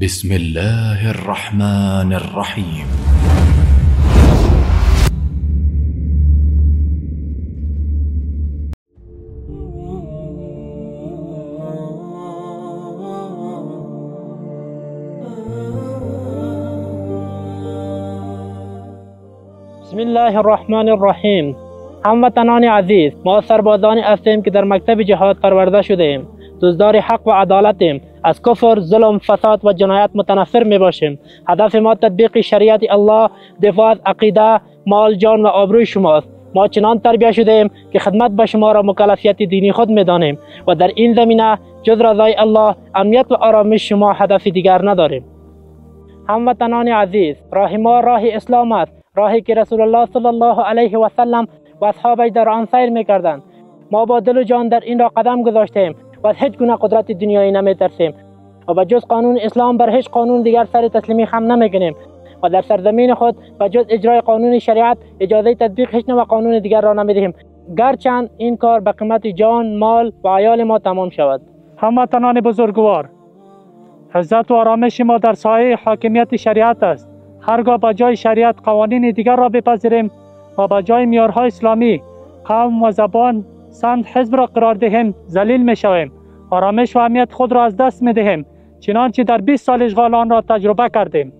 بسم الله الرحمن الرحيم. بسم الله الرحمن الرحیم. هموطنان عزیز، ما سربازانی هستیم که در مکتب جهاد پرورده شدیم. دزدار حق و عدالتیم. از کفر، ظلم، فساد و جنایت متنفر می باشیم. هدف ما تطبیق شریعت الله، دفاع از عقیده، مال، جان و آبروی شماست. ما چنان تربیت شدیم که خدمت به شما را مکلفیت دینی خود می دانیم و در این زمینه جز رضای الله، امنیت و آرامش شما هدف دیگر نداریم. هموطنان عزیز، راه ما راه اسلام است، راهی که رسول الله صلی الله علیه و سلم و اصحابش در آن سیر می‌کردند. ما با دل و جان در این را قدم گذاشتیم و از هیچ گونه قدرت دنیایی نمی‌ترسیم و به جز قانون اسلام بر هیچ قانون دیگر سر تسلیمی خم نمی‌کنیم و در سرزمین خود به جز اجرای قانون شریعت اجازه تطبیق هیچ نوع قانون دیگر را نمی‌دهیم، گرچند این کار به قیمت جان، مال و عیال ما تمام شود. هموطنان بزرگوار، عزت و آرامش ما در سایه حاکمیت شریعت است. هرگاه به جای شریعت قوانین دیگر را بپذیریم و به جای معیارهای اسلامی قوم و زبان سند حزب را قرار دهیم، ذلیل می شویم. آرامش و امنیت خود را از دست می دهیم، چنانچه در 20 سال اشغال آن را تجربه کردیم.